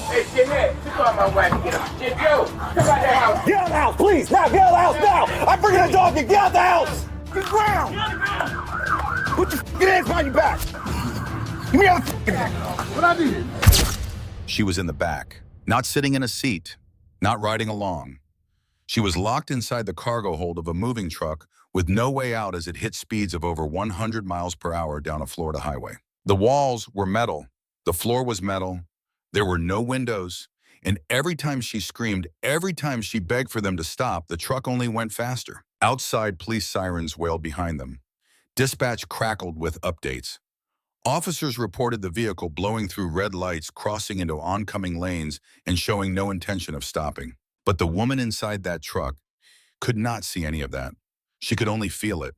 Hey, Jeanette, you call my wife to get him. Shit, Joe, come out the house. Get out of the house, please! Now, get out of the house now! I'm bringing a dog in! Get out of the house! Get down! Get on the ground! Put your f***ing hands behind your back! Give me out the f***ing hand! What I did? She was in the back, not sitting in a seat, not riding along. She was locked inside the cargo hold of a moving truck with no way out as it hit speeds of over 100 miles per hour down a Florida highway. The walls were metal, the floor was metal, there were no windows, and every time she screamed, every time she begged for them to stop, the truck only went faster. Outside, police sirens wailed behind them. Dispatch crackled with updates. Officers reported the vehicle blowing through red lights, crossing into oncoming lanes, and showing no intention of stopping. But the woman inside that truck could not see any of that. She could only feel it.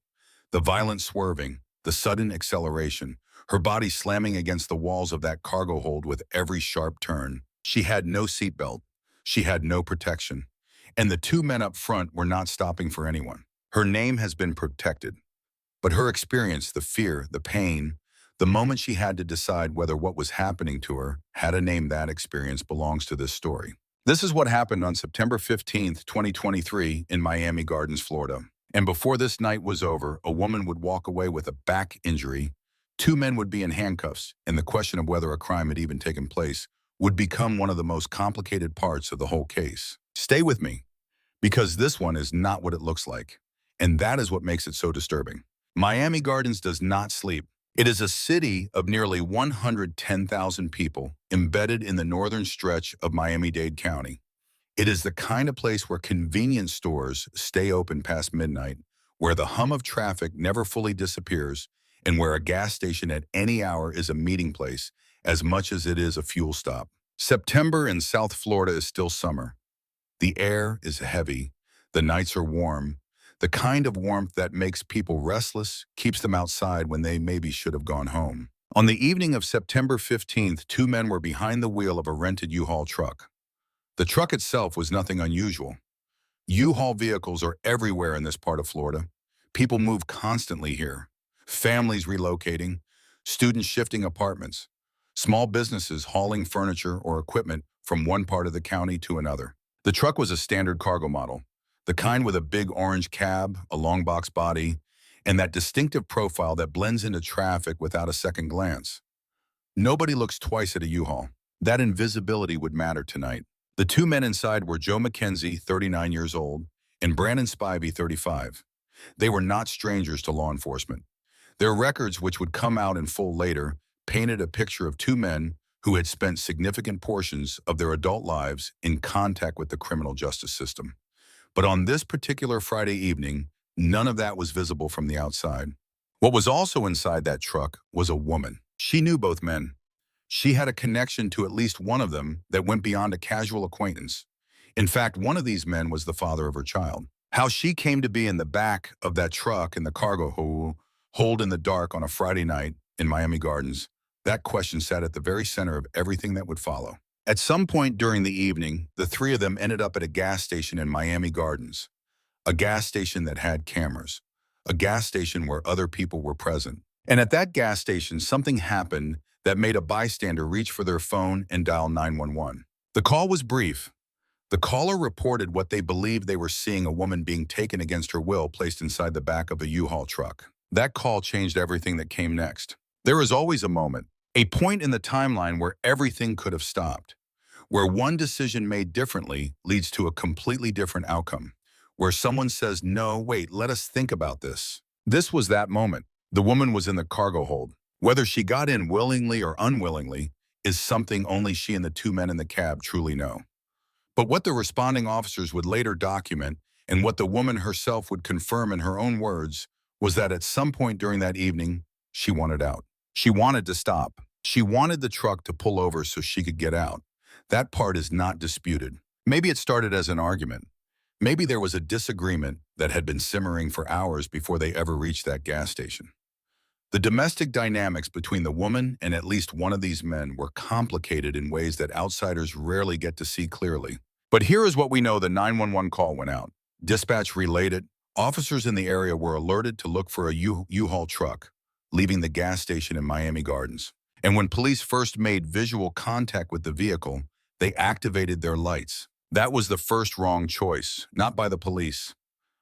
The violent swerving, the sudden acceleration, her body slamming against the walls of that cargo hold with every sharp turn. She had no seatbelt. She had no protection. And the two men up front were not stopping for anyone. Her name has been protected. But her experience, the fear, the pain, the moment she had to decide whether what was happening to her had a name, that experience belongs to this story. This is what happened on September 15th, 2023 in Miami Gardens, Florida. And before this night was over, a woman would walk away with a back injury, two men would be in handcuffs, and the question of whether a crime had even taken place would become one of the most complicated parts of the whole case. Stay with me, because this one is not what it looks like. And that is what makes it so disturbing. Miami Gardens does not sleep. It is a city of nearly 110,000 people embedded in the northern stretch of Miami-Dade County. It is the kind of place where convenience stores stay open past midnight, where the hum of traffic never fully disappears, and where a gas station at any hour is a meeting place as much as it is a fuel stop. September in South Florida is still summer. The air is heavy. The nights are warm. The kind of warmth that makes people restless, keeps them outside when they maybe should have gone home. On the evening of September 15th, two men were behind the wheel of a rented U-Haul truck. The truck itself was nothing unusual. U-Haul vehicles are everywhere in this part of Florida. People move constantly here. Families relocating, students shifting apartments, small businesses hauling furniture or equipment from one part of the county to another. The truck was a standard cargo model, the kind with a big orange cab, a long box body, and that distinctive profile that blends into traffic without a second glance. Nobody looks twice at a U-Haul. That invisibility would matter tonight. The two men inside were Joe McKenzie, 39 years old, and Brandon Spivey, 35. They were not strangers to law enforcement. Their records, which would come out in full later, painted a picture of two men who had spent significant portions of their adult lives in contact with the criminal justice system. But on this particular Friday evening, none of that was visible from the outside. What was also inside that truck was a woman. She knew both men. She had a connection to at least one of them that went beyond a casual acquaintance. In fact, one of these men was the father of her child. How she came to be in the back of that truck in the cargo hold in the dark on a Friday night in Miami Gardens, that question sat at the very center of everything that would follow. At some point during the evening, the three of them ended up at a gas station in Miami Gardens, a gas station that had cameras, a gas station where other people were present. And at that gas station, something happened that made a bystander reach for their phone and dial 911. The call was brief. The caller reported what they believed they were seeing: a woman being taken against her will, placed inside the back of a U-Haul truck. That call changed everything that came next. There is always a moment, a point in the timeline where everything could have stopped, where one decision made differently leads to a completely different outcome, where someone says, "No, wait, let us think about this." This was that moment. The woman was in the cargo hold. Whether she got in willingly or unwillingly is something only she and the two men in the cab truly know. But what the responding officers would later document, and what the woman herself would confirm in her own words, was that at some point during that evening, she wanted out. She wanted to stop. She wanted the truck to pull over so she could get out. That part is not disputed. Maybe it started as an argument. Maybe there was a disagreement that had been simmering for hours before they ever reached that gas station. The domestic dynamics between the woman and at least one of these men were complicated in ways that outsiders rarely get to see clearly. But here is what we know: the 911 call went out. Dispatch relayed it. Officers in the area were alerted to look for a U-Haul truck leaving the gas station in Miami Gardens. And when police first made visual contact with the vehicle, They activated their lights. That was the first wrong choice, not by the police,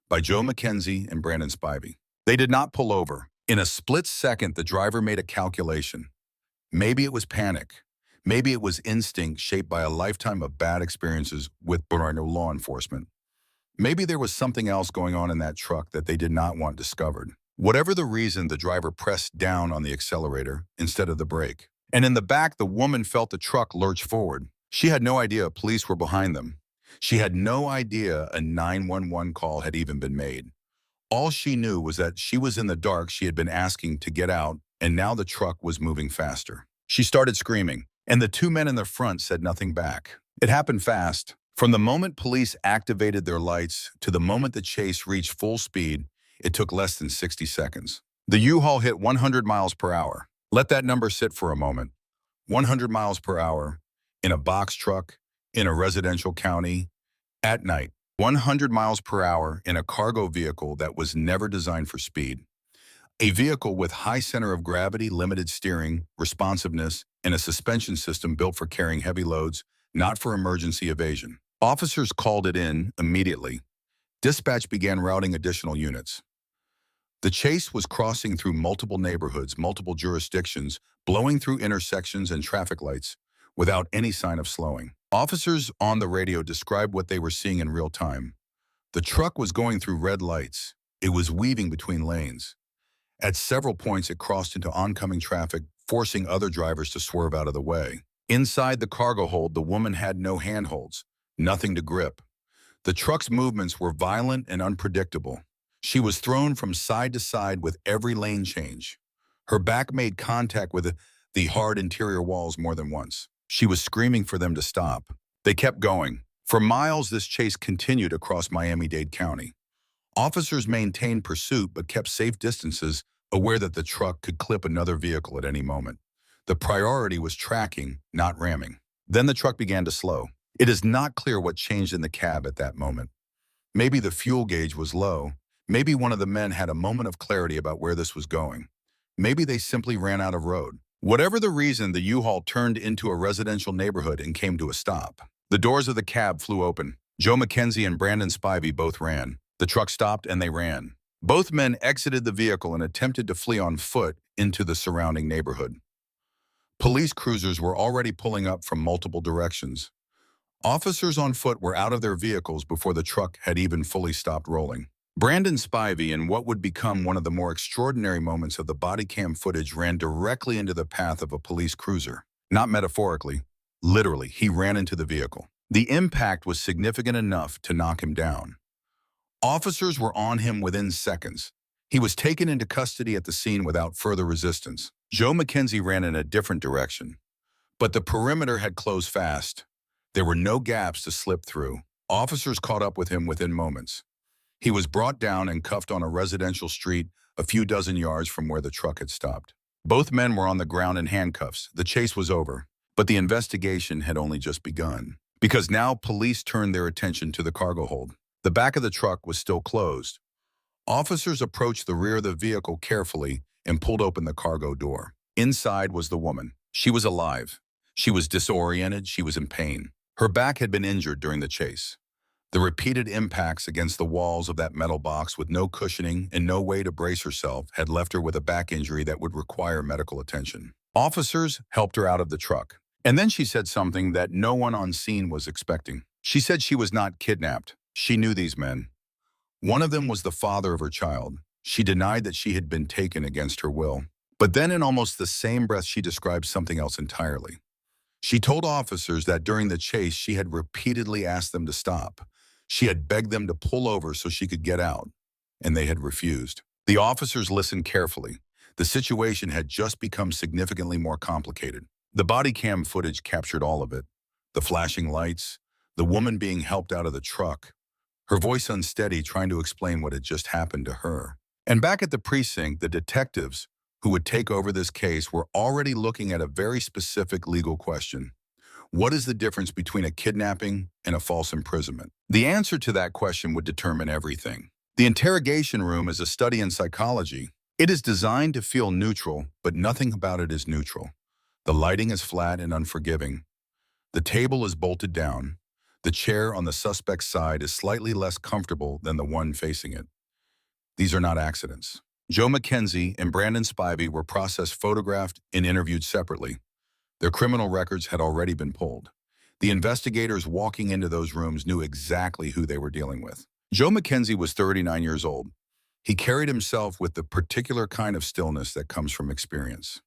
by Joe McKenzie and Brandon Spivey. They did not pull over. In a split second, the driver made a calculation. Maybe it was panic. Maybe it was instinct shaped by a lifetime of bad experiences with law enforcement. Maybe there was something else going on in that truck that they did not want discovered. Whatever the reason, the driver pressed down on the accelerator instead of the brake. And in the back, the woman felt the truck lurch forward. She had no idea police were behind them. She had no idea a 911 call had even been made. All she knew was that she was in the dark. She had been asking to get out, and now the truck was moving faster. She started screaming, and the two men in the front said nothing back. It happened fast. From the moment police activated their lights to the moment the chase reached full speed, it took less than 60 seconds. The U-Haul hit 100 miles per hour. Let that number sit for a moment. 100 miles per hour in a box truck, in a residential county, at night. 100 miles per hour in a cargo vehicle that was never designed for speed. A vehicle with high center of gravity, limited steering, responsiveness, and a suspension system built for carrying heavy loads, not for emergency evasion. Officers called it in immediately. Dispatch began routing additional units. The chase was crossing through multiple neighborhoods, multiple jurisdictions, blowing through intersections and traffic lights without any sign of slowing. Officers on the radio described what they were seeing in real time. The truck was going through red lights. It was weaving between lanes. At several points, it crossed into oncoming traffic, forcing other drivers to swerve out of the way. Inside the cargo hold, the woman had no handholds, nothing to grip. The truck's movements were violent and unpredictable. She was thrown from side to side with every lane change. Her back made contact with the hard interior walls more than once. She was screaming for them to stop. They kept going. For miles, this chase continued across Miami-Dade County. Officers maintained pursuit but kept safe distances, aware that the truck could clip another vehicle at any moment. The priority was tracking, not ramming. Then the truck began to slow. It is not clear what changed in the cab at that moment. Maybe the fuel gauge was low. Maybe one of the men had a moment of clarity about where this was going. Maybe they simply ran out of road. Whatever the reason, the U-Haul turned into a residential neighborhood and came to a stop. The doors of the cab flew open. Joe McKenzie and Brandon Spivey both ran. The truck stopped and they ran. Both men exited the vehicle and attempted to flee on foot into the surrounding neighborhood. Police cruisers were already pulling up from multiple directions. Officers on foot were out of their vehicles before the truck had even fully stopped rolling. Brandon Spivey, in what would become one of the more extraordinary moments of the body cam footage, ran directly into the path of a police cruiser. Not metaphorically, literally, he ran into the vehicle. The impact was significant enough to knock him down. Officers were on him within seconds. He was taken into custody at the scene without further resistance. Joe McKenzie ran in a different direction, but the perimeter had closed fast. There were no gaps to slip through. Officers caught up with him within moments. He was brought down and cuffed on a residential street a few dozen yards from where the truck had stopped. Both men were on the ground in handcuffs. The chase was over, but the investigation had only just begun. Because now police turned their attention to the cargo hold. The back of the truck was still closed. Officers approached the rear of the vehicle carefully and pulled open the cargo door. Inside was the woman. She was alive. She was disoriented. She was in pain. Her back had been injured during the chase. The repeated impacts against the walls of that metal box with no cushioning and no way to brace herself had left her with a back injury that would require medical attention. Officers helped her out of the truck. And then she said something that no one on scene was expecting. She said she was not kidnapped. She knew these men. One of them was the father of her child. She denied that she had been taken against her will. But then in almost the same breath, she described something else entirely. She told officers that during the chase, she had repeatedly asked them to stop. She had begged them to pull over so she could get out, and they had refused. The officers listened carefully. The situation had just become significantly more complicated. The body cam footage captured all of it. The flashing lights, the woman being helped out of the truck, her voice unsteady trying to explain what had just happened to her. And back at the precinct, the detectives who would take over this case were already looking at a very specific legal question. What is the difference between a kidnapping and a false imprisonment? The answer to that question would determine everything. The interrogation room is a study in psychology. It is designed to feel neutral, but nothing about it is neutral. The lighting is flat and unforgiving. The table is bolted down. The chair on the suspect's side is slightly less comfortable than the one facing it. These are not accidents. Joe McKenzie and Brandon Spivey were processed, photographed, and interviewed separately. Their criminal records had already been pulled. The investigators walking into those rooms knew exactly who they were dealing with. Joe McKenzie was 39 years old. He carried himself with the particular kind of stillness that comes from experience.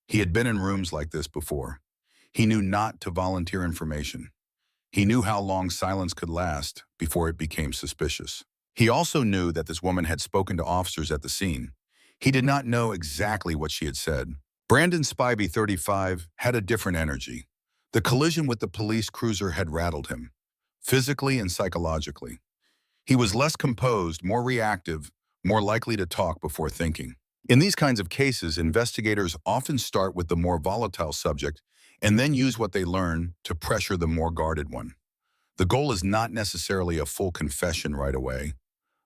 He had been in rooms like this before. He knew not to volunteer information. He knew how long silence could last before it became suspicious. He also knew that this woman had spoken to officers at the scene. He did not know exactly what she had said. Brandon Spivey, 35, had a different energy. The collision with the police cruiser had rattled him, physically and psychologically. He was less composed, more reactive, more likely to talk before thinking. In these kinds of cases, investigators often start with the more volatile subject and then use what they learn to pressure the more guarded one. The goal is not necessarily a full confession right away.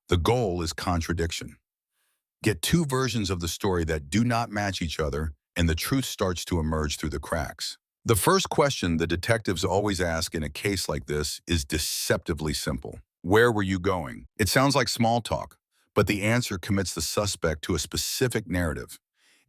The goal is contradiction. Get two versions of the story that do not match each other, and the truth starts to emerge through the cracks. The first question the detectives always ask in a case like this is deceptively simple. Where were you going? It sounds like small talk, but the answer commits the suspect to a specific narrative.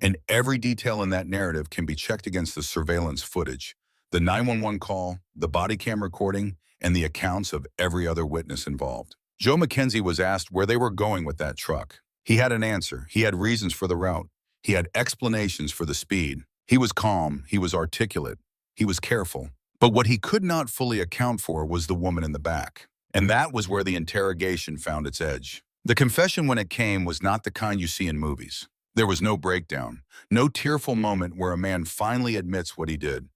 And every detail in that narrative can be checked against the surveillance footage, the 911 call, the body cam recording, and the accounts of every other witness involved. Joe McKenzie was asked where they were going with that truck. He had an answer. He had reasons for the route. He had explanations for the speed. He was calm. He was articulate. He was careful. But what he could not fully account for was the woman in the back. And that was where the interrogation found its edge. The confession, when it came, was not the kind you see in movies. There was no breakdown, no tearful moment where a man finally admits what he did.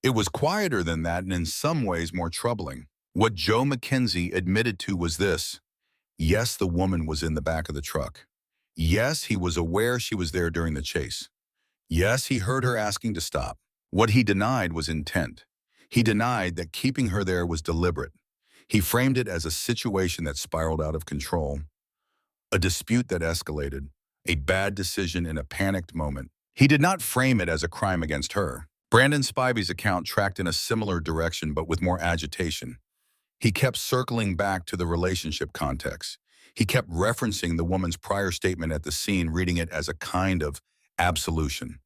It was quieter than that, and in some ways more troubling. What Joe McKenzie admitted to was this: yes, the woman was in the back of the truck. Yes, he was aware she was there during the chase. Yes, he heard her asking to stop. What he denied was intent. He denied that keeping her there was deliberate. He framed it as a situation that spiraled out of control, a dispute that escalated, a bad decision in a panicked moment. He did not frame it as a crime against her. Brandon Spivey's account tracked in a similar direction, but with more agitation. He kept circling back to the relationship context. He kept referencing the woman's prior statement at the scene, reading it as a kind of absolution.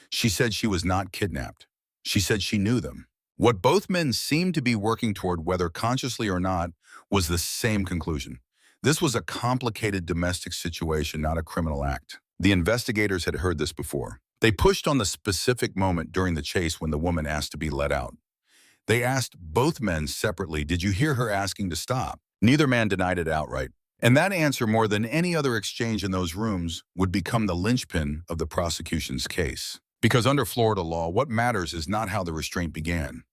She said she was not kidnapped. She said she knew them. What both men seemed to be working toward, whether consciously or not, was the same conclusion. This was a complicated domestic situation, not a criminal act. The investigators had heard this before. They pushed on the specific moment during the chase when the woman asked to be let out. They asked both men separately, "Did you hear her asking to stop?" Neither man denied it outright. And that answer, more than any other exchange in those rooms, would become the linchpin of the prosecution's case. Because under Florida law, what matters is not how the restraint began.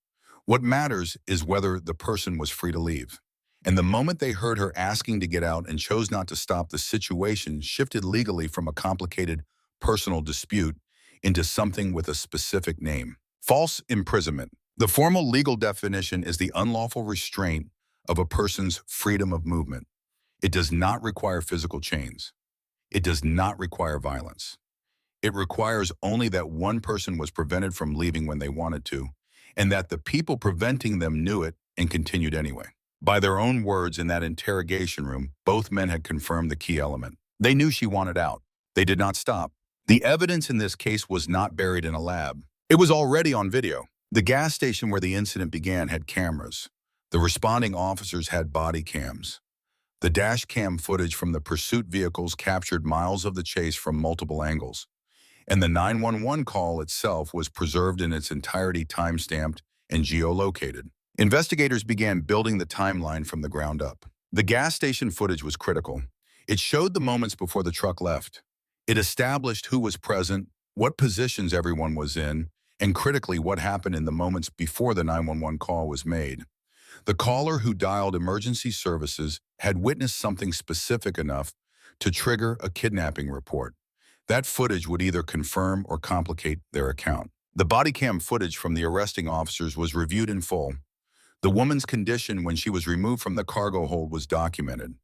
What matters is whether the person was free to leave. And the moment they heard her asking to get out and chose not to stop, the situation shifted legally from a complicated personal dispute into something with a specific name: false imprisonment. The formal legal definition is the unlawful restraint of a person's freedom of movement. It does not require physical chains. It does not require violence. It requires only that one person was prevented from leaving when they wanted to, and that the people preventing them knew it and continued anyway. By their own words in that interrogation room, both men had confirmed the key element. They knew she wanted out. They did not stop. The evidence in this case was not buried in a lab. It was already on video. The gas station where the incident began had cameras. The responding officers had body cams. The dash cam footage from the pursuit vehicles captured miles of the chase from multiple angles. And the 911 call itself was preserved in its entirety, time-stamped and geolocated. Investigators began building the timeline from the ground up. The gas station footage was critical. It showed the moments before the truck left. It established who was present, what positions everyone was in, and critically, what happened in the moments before the 911 call was made. The caller who dialed emergency services had witnessed something specific enough to trigger a kidnapping report. That footage would either confirm or complicate their account. The body cam footage from the arresting officers was reviewed in full. The woman's condition when she was removed from the cargo hold was documented.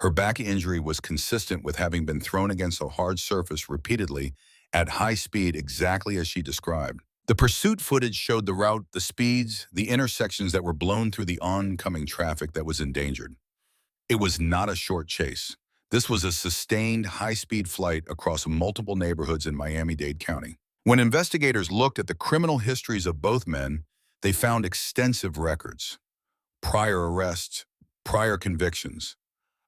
Her back injury was consistent with having been thrown against a hard surface repeatedly at high speed, exactly as she described. The pursuit footage showed the route, the speeds, the intersections that were blown through the oncoming traffic that was endangered. It was not a short chase. This was a sustained, high-speed flight across multiple neighborhoods in Miami-Dade County. When investigators looked at the criminal histories of both men, they found extensive records, prior arrests, prior convictions,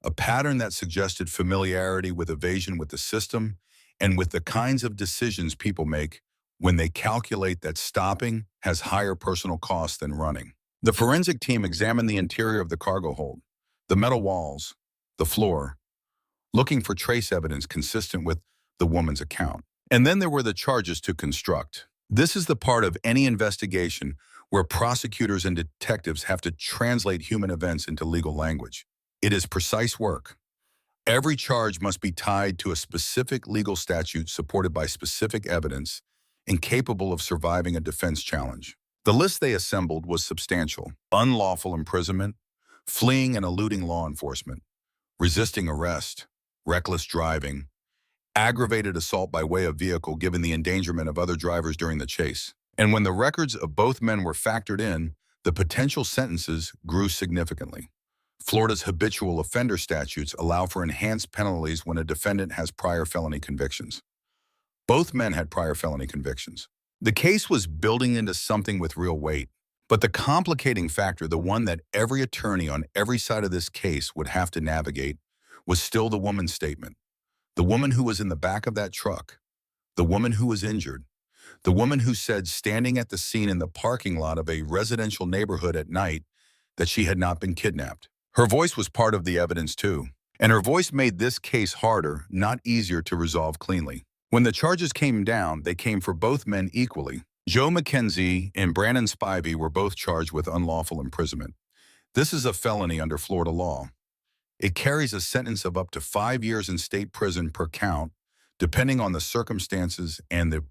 a pattern that suggested familiarity with evasion with the system and with the kinds of decisions people make when they calculate that stopping has higher personal costs than running. The forensic team examined the interior of the cargo hold, the metal walls, the floor, looking for trace evidence consistent with the woman's account. And then there were the charges to construct. This is the part of any investigation where prosecutors and detectives have to translate human events into legal language. It is precise work. Every charge must be tied to a specific legal statute supported by specific evidence and capable of surviving a defense challenge. The list they assembled was substantial: unlawful imprisonment, fleeing and eluding law enforcement, resisting arrest, reckless driving, aggravated assault by way of vehicle given the endangerment of other drivers during the chase. And when the records of both men were factored in, the potential sentences grew significantly. Florida's habitual offender statutes allow for enhanced penalties when a defendant has prior felony convictions. Both men had prior felony convictions. The case was building into something with real weight. But the complicating factor, the one that every attorney on every side of this case would have to navigate, was still the woman's statement. The woman who was in the back of that truck, the woman who was injured, the woman who said standing at the scene in the parking lot of a residential neighborhood at night that she had not been kidnapped. Her voice was part of the evidence too, and her voice made this case harder, not easier to resolve cleanly. When the charges came down, they came for both men equally. Joe McKenzie and Brandon Spivey were both charged with unlawful imprisonment. This is a felony under Florida law. It carries a sentence of up to 5 years in state prison per count, depending on the circumstances and the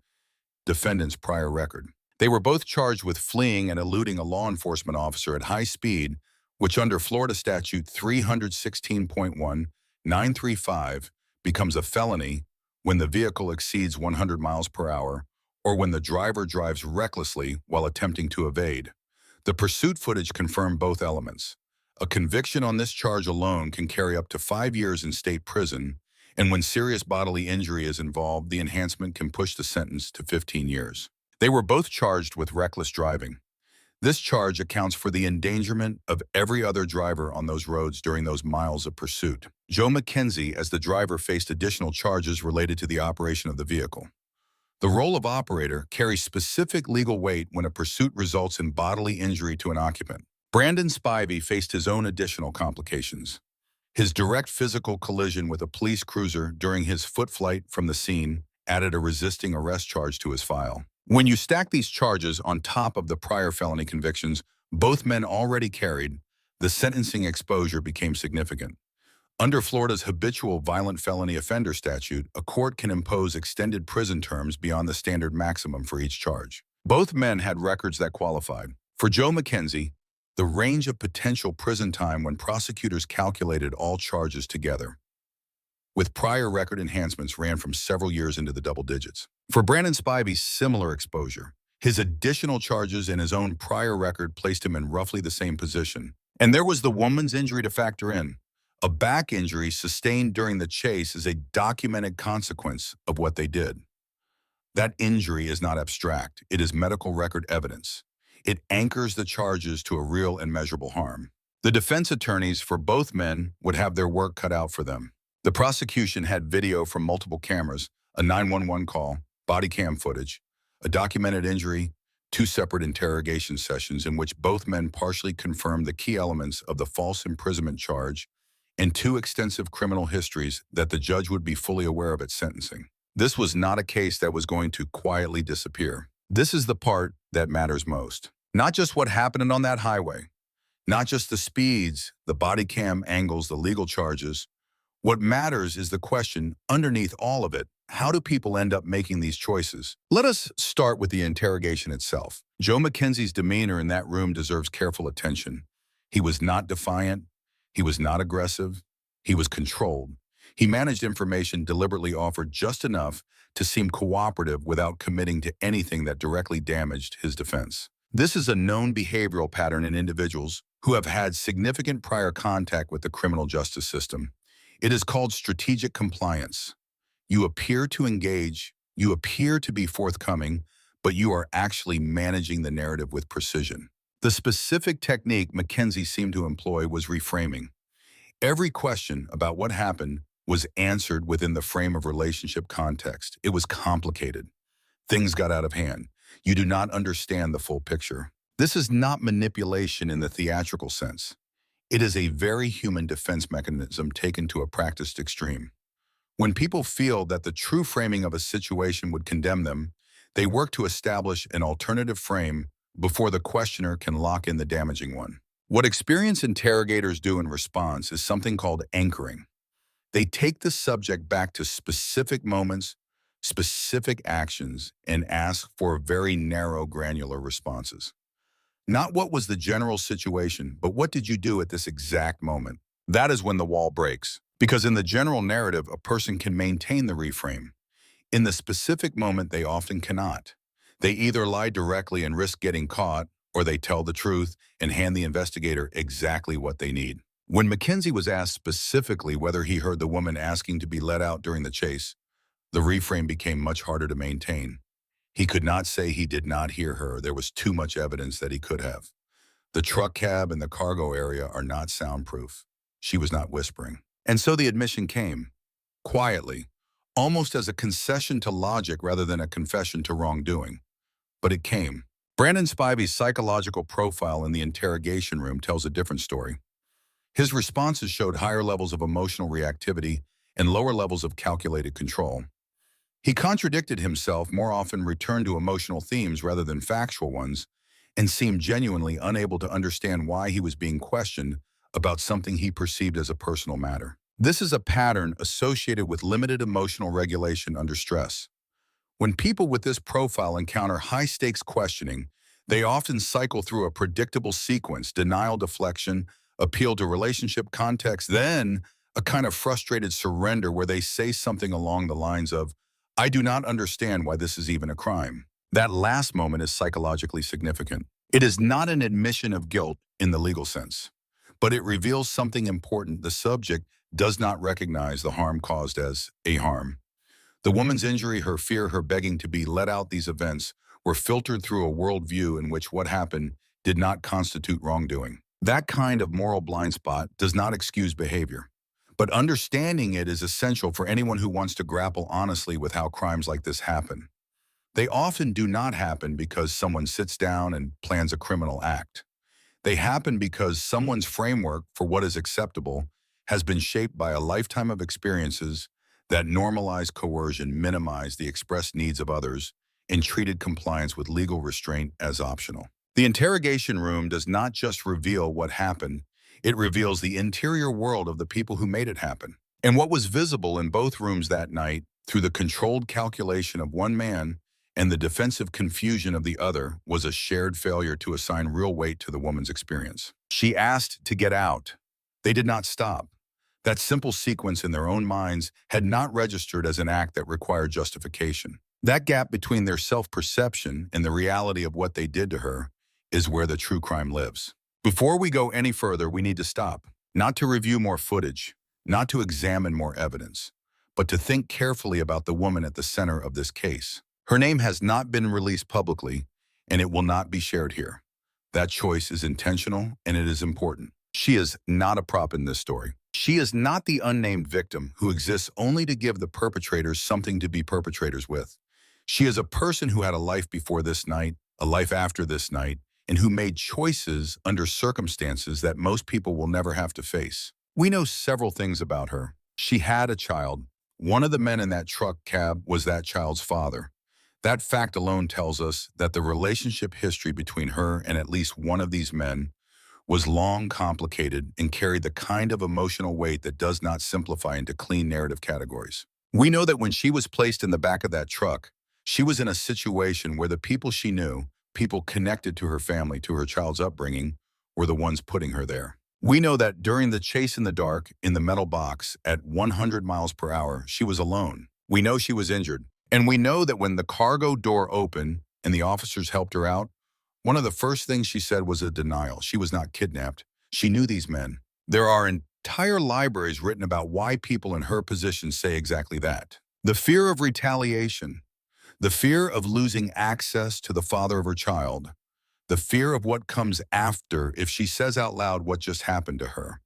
defendant's prior record. They were both charged with fleeing and eluding a law enforcement officer at high speed, which under Florida Statute 316.1935 becomes a felony when the vehicle exceeds 100 miles per hour or when the driver drives recklessly while attempting to evade. The pursuit footage confirmed both elements. A conviction on this charge alone can carry up to 5 years in state prison, and when serious bodily injury is involved, the enhancement can push the sentence to 15 years. They were both charged with reckless driving. This charge accounts for the endangerment of every other driver on those roads during those miles of pursuit. Joe McKenzie, as the driver, faced additional charges related to the operation of the vehicle. The role of operator carries specific legal weight when a pursuit results in bodily injury to an occupant. Brandon Spivey faced his own additional complications. His direct physical collision with a police cruiser during his foot flight from the scene added a resisting arrest charge to his file. When you stack these charges on top of the prior felony convictions both men already carried, the sentencing exposure became significant. Under Florida's habitual violent felony offender statute, a court can impose extended prison terms beyond the standard maximum for each charge. Both men had records that qualified. For Joe McKenzie, the range of potential prison time when prosecutors calculated all charges together, with prior record enhancements, ran from several years into the double digits. For Brandon Spivey, similar exposure. His additional charges and his own prior record placed him in roughly the same position. And there was the woman's injury to factor in. A back injury sustained during the chase is a documented consequence of what they did. That injury is not abstract. It is medical record evidence. It anchors the charges to a real and measurable harm. The defense attorneys for both men would have their work cut out for them. The prosecution had video from multiple cameras, a 911 call, body cam footage, a documented injury, 2 separate interrogation sessions in which both men partially confirmed the key elements of the false imprisonment charge, and 2 extensive criminal histories that the judge would be fully aware of at sentencing. This was not a case that was going to quietly disappear. This is the part that matters most. Not just what happened on that highway, not just the speeds, the body cam angles, the legal charges. What matters is the question underneath all of it: how do people end up making these choices? Let us start with the interrogation itself. Joe McKenzie's demeanor in that room deserves careful attention. He was not defiant. He was not aggressive. He was controlled. He managed information, deliberately offered just enough to seem cooperative without committing to anything that directly damaged his defense. This is a known behavioral pattern in individuals who have had significant prior contact with the criminal justice system. It is called strategic compliance. You appear to engage, you appear to be forthcoming, but you are actually managing the narrative with precision. The specific technique McKenzie seemed to employ was reframing. Every question about what happened was answered within the frame of relationship context. It was complicated. Things got out of hand. You do not understand the full picture. This is not manipulation in the theatrical sense. It is a very human defense mechanism taken to a practiced extreme. When people feel that the true framing of a situation would condemn them, they work to establish an alternative frame before the questioner can lock in the damaging one. What experienced interrogators do in response is something called anchoring. They take the subject back to specific moments, specific actions, and ask for very narrow, granular responses. Not what was the general situation, but what did you do at this exact moment? That is when the wall breaks. Because in the general narrative, a person can maintain the reframe. In the specific moment, they often cannot. They either lie directly and risk getting caught, or they tell the truth and hand the investigator exactly what they need. When McKenzie was asked specifically whether he heard the woman asking to be let out during the chase, the reframe became much harder to maintain. He could not say he did not hear her. There was too much evidence that he could have. The truck cab and the cargo area are not soundproof. She was not whispering. And so the admission came, quietly, almost as a concession to logic rather than a confession to wrongdoing. But it came. Brandon Spivey's psychological profile in the interrogation room tells a different story. His responses showed higher levels of emotional reactivity and lower levels of calculated control. He contradicted himself, more often returned to emotional themes rather than factual ones, and seemed genuinely unable to understand why he was being questioned about something he perceived as a personal matter. This is a pattern associated with limited emotional regulation under stress. When people with this profile encounter high-stakes questioning, they often cycle through a predictable sequence: denial, deflection, appeal to relationship context, then a kind of frustrated surrender where they say something along the lines of, "I do not understand why this is even a crime." That last moment is psychologically significant. It is not an admission of guilt in the legal sense, but it reveals something important. The subject does not recognize the harm caused as a harm. The woman's injury, her fear, her begging to be let out, these events were filtered through a worldview in which what happened did not constitute wrongdoing. That kind of moral blind spot does not excuse behavior, but understanding it is essential for anyone who wants to grapple honestly with how crimes like this happen. They often do not happen because someone sits down and plans a criminal act. They happen because someone's framework for what is acceptable has been shaped by a lifetime of experiences that normalized coercion, minimized the expressed needs of others, and treated compliance with legal restraint as optional. The interrogation room does not just reveal what happened, it reveals the interior world of the people who made it happen. And what was visible in both rooms that night, through the controlled calculation of one man and the defensive confusion of the other, was a shared failure to assign real weight to the woman's experience. She asked to get out. They did not stop. That simple sequence in their own minds had not registered as an act that required justification. That gap between their self-perception and the reality of what they did to her is where the true crime lives. Before we go any further, we need to stop, not to review more footage, not to examine more evidence, but to think carefully about the woman at the center of this case. Her name has not been released publicly, and it will not be shared here. That choice is intentional, and it is important. She is not a prop in this story. She is not the unnamed victim who exists only to give the perpetrators something to be perpetrators with. She is a person who had a life before this night, a life after this night, and who made choices under circumstances that most people will never have to face. We know several things about her. She had a child. One of the men in that truck cab was that child's father. That fact alone tells us that the relationship history between her and at least one of these men was long, complicated, and carried the kind of emotional weight that does not simplify into clean narrative categories. We know that when she was placed in the back of that truck, she was in a situation where the people she knew, people connected to her family, to her child's upbringing, were the ones putting her there. We know that during the chase in the dark in the metal box at 100 miles per hour, she was alone. We know she was injured. And we know that when the cargo door opened and the officers helped her out, one of the first things she said was a denial. She was not kidnapped. She knew these men. There are entire libraries written about why people in her position say exactly that. The fear of retaliation, the fear of losing access to the father of her child, the fear of what comes after if she says out loud what just happened to her.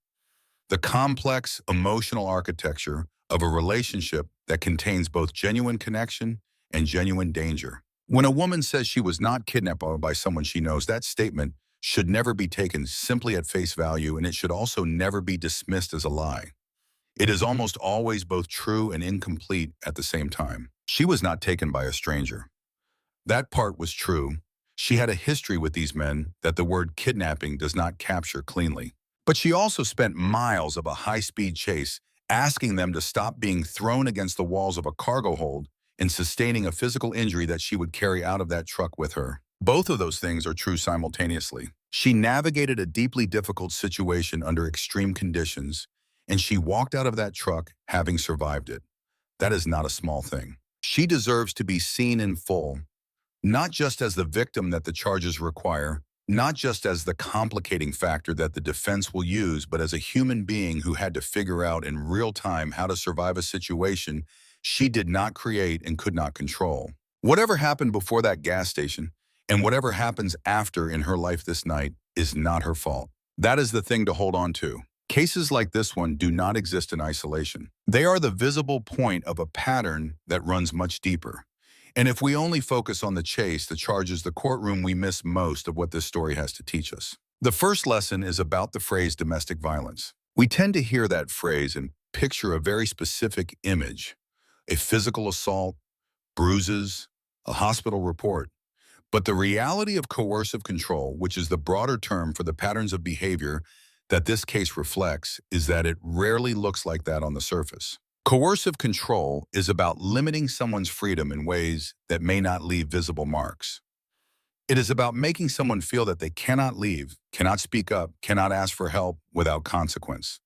The complex emotional architecture of a relationship that contains both genuine connection and genuine danger. When a woman says she was not kidnapped by someone she knows, that statement should never be taken simply at face value, and it should also never be dismissed as a lie. It is almost always both true and incomplete at the same time. She was not taken by a stranger. That part was true. She had a history with these men that the word kidnapping does not capture cleanly. But she also spent miles of a high-speed chase asking them to stop being thrown against the walls of a cargo hold and sustaining a physical injury that she would carry out of that truck with her. Both of those things are true simultaneously. She navigated a deeply difficult situation under extreme conditions, and she walked out of that truck having survived it. That is not a small thing. She deserves to be seen in full, not just as the victim that the charges require, not just as the complicating factor that the defense will use, but as a human being who had to figure out in real time how to survive a situation she did not create and could not control. Whatever happened before that gas station and whatever happens after in her life this night is not her fault. That is the thing to hold on to. Cases like this one do not exist in isolation. They are the visible point of a pattern that runs much deeper. And if we only focus on the chase, the charges, the courtroom, we miss most of what this story has to teach us. The first lesson is about the phrase domestic violence. We tend to hear that phrase and picture a very specific image, a physical assault, bruises, a hospital report. But the reality of coercive control, which is the broader term for the patterns of behavior that this case reflects, is that it rarely looks like that on the surface. Coercive control is about limiting someone's freedom in ways that may not leave visible marks. It is about making someone feel that they cannot leave, cannot speak up, cannot ask for help without consequence.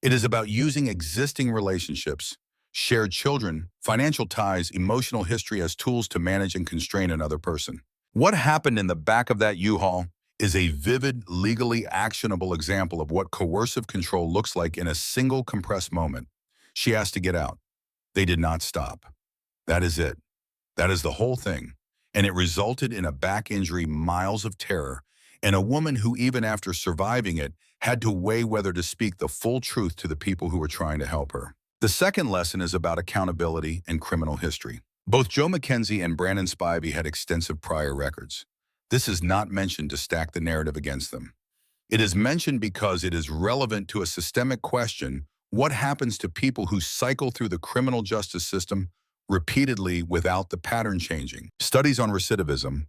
It is about using existing relationships, shared children, financial ties, emotional history as tools to manage and constrain another person. What happened in the back of that U-Haul is a vivid, legally actionable example of what coercive control looks like in a single compressed moment. She asked to get out. They did not stop. That is it. That is the whole thing. And it resulted in a back injury, miles of terror, and a woman who, even after surviving it, had to weigh whether to speak the full truth to the people who were trying to help her. The second lesson is about accountability and criminal history. Both Joe McKenzie and Brandon Spivey had extensive prior records. This is not mentioned to stack the narrative against them. It is mentioned because it is relevant to a systemic question: what happens to people who cycle through the criminal justice system repeatedly without the pattern changing? Studies on recidivism,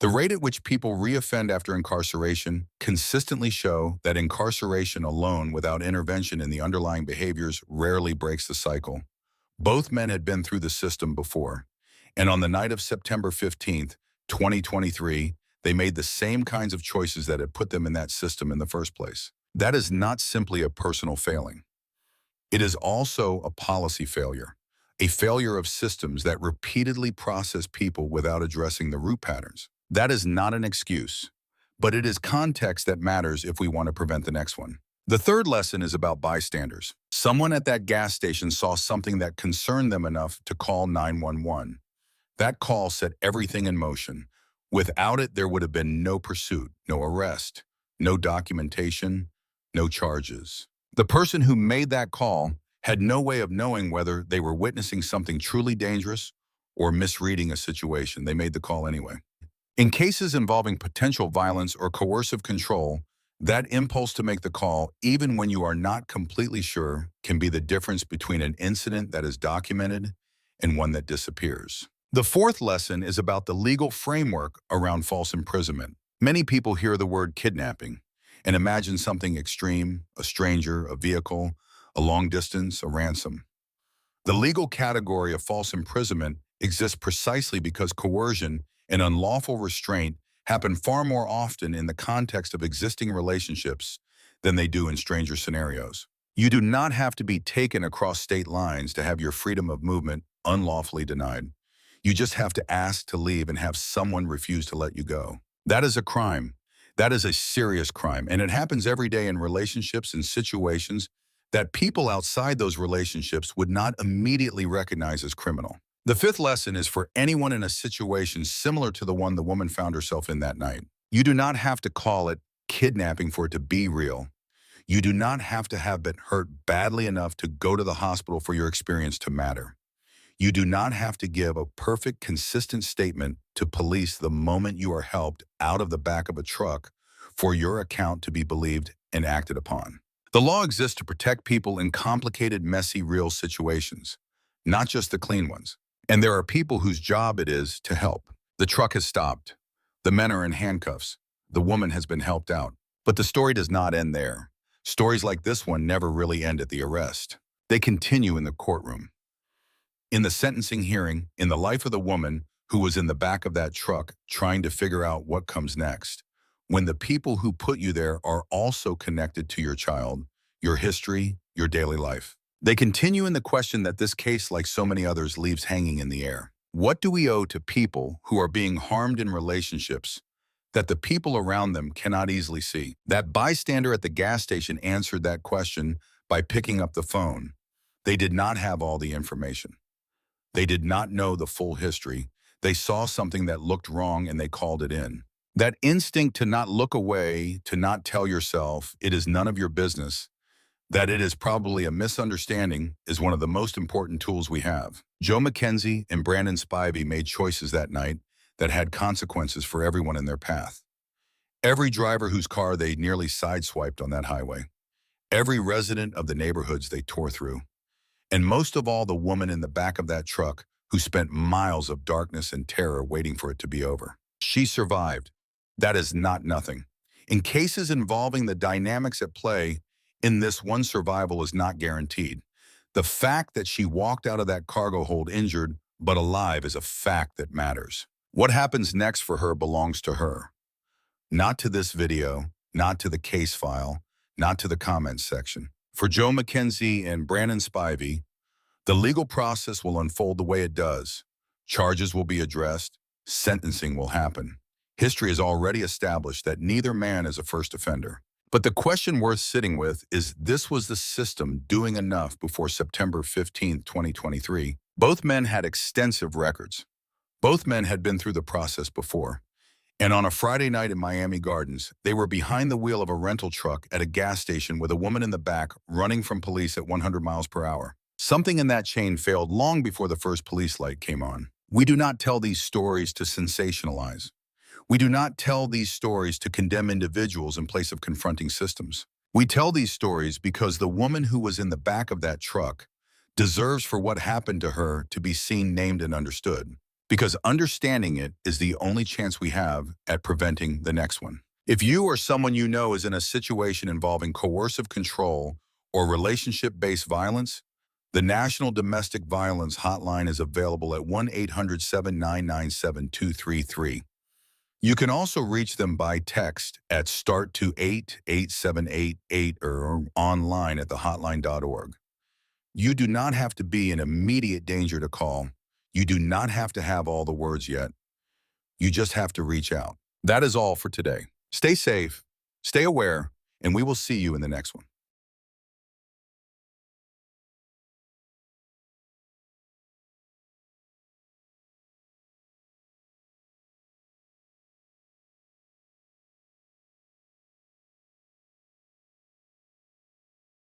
the rate at which people reoffend after incarceration, consistently show that incarceration alone without intervention in the underlying behaviors rarely breaks the cycle. Both men had been through the system before, and on the night of September 15th, 2023, they made the same kinds of choices that had put them in that system in the first place. That is not simply a personal failing. It is also a policy failure, a failure of systems that repeatedly process people without addressing the root patterns. That is not an excuse, but it is context that matters if we want to prevent the next one. The third lesson is about bystanders. Someone at that gas station saw something that concerned them enough to call 911. That call set everything in motion. Without it, there would have been no pursuit, no arrest, no documentation, no charges. The person who made that call had no way of knowing whether they were witnessing something truly dangerous or misreading a situation. They made the call anyway. In cases involving potential violence or coercive control, that impulse to make the call, even when you are not completely sure, can be the difference between an incident that is documented and one that disappears. The fourth lesson is about the legal framework around false imprisonment. Many people hear the word kidnapping and imagine something extreme: a stranger, a vehicle, a long distance, a ransom. The legal category of false imprisonment exists precisely because coercion and unlawful restraint happen far more often in the context of existing relationships than they do in stranger scenarios. You do not have to be taken across state lines to have your freedom of movement unlawfully denied. You just have to ask to leave and have someone refuse to let you go. That is a crime. That is a serious crime, and it happens every day in relationships and situations that people outside those relationships would not immediately recognize as criminal. The fifth lesson is for anyone in a situation similar to the one the woman found herself in that night. You do not have to call it kidnapping for it to be real. You do not have to have been hurt badly enough to go to the hospital for your experience to matter. You do not have to give a perfect, consistent statement to police the moment you are helped out of the back of a truck for your account to be believed and acted upon. The law exists to protect people in complicated, messy, real situations, not just the clean ones. And there are people whose job it is to help. The truck has stopped. The men are in handcuffs. The woman has been helped out. But the story does not end there. Stories like this one never really end at the arrest. They continue in the courtroom, in the sentencing hearing, in the life of the woman who was in the back of that truck trying to figure out what comes next. When the people who put you there are also connected to your child, your history, your daily life. They continue in the question that this case, like so many others, leaves hanging in the air. What do we owe to people who are being harmed in relationships that the people around them cannot easily see? That bystander at the gas station answered that question by picking up the phone. They did not have all the information. They did not know the full history. They saw something that looked wrong and they called it in. That instinct to not look away, to not tell yourself it is none of your business, that it is probably a misunderstanding, is one of the most important tools we have. Joe McKenzie and Brandon Spivey made choices that night that had consequences for everyone in their path. Every driver whose car they nearly sideswiped on that highway. Every resident of the neighborhoods they tore through. And most of all, the woman in the back of that truck who spent miles of darkness and terror waiting for it to be over. She survived. That is not nothing. In cases involving the dynamics at play, in this one, survival is not guaranteed. The fact that she walked out of that cargo hold injured but alive is a fact that matters. What happens next for her belongs to her. Not to this video, not to the case file, not to the comments section. For Joe McKenzie and Brandon Spivey, the legal process will unfold the way it does. Charges will be addressed. Sentencing will happen. History has already established that neither man is a first offender. But the question worth sitting with is, this was the system doing enough before September 15, 2023? Both men had extensive records. Both men had been through the process before. And on a Friday night in Miami Gardens, they were behind the wheel of a rental truck at a gas station with a woman in the back running from police at 100 miles per hour. Something in that chain failed long before the first police light came on. We do not tell these stories to sensationalize. We do not tell these stories to condemn individuals in place of confronting systems. We tell these stories because the woman who was in the back of that truck deserves for what happened to her to be seen, named, and understood. Because understanding it is the only chance we have at preventing the next one. If you or someone you know is in a situation involving coercive control or relationship-based violence, the National Domestic Violence Hotline is available at 1-800-799-7233. You can also reach them by text at start to 88788 or online at thehotline.org. You do not have to be in immediate danger to call. You do not have to have all the words yet. You just have to reach out. That is all for today. Stay safe, stay aware, and we will see you in the next one.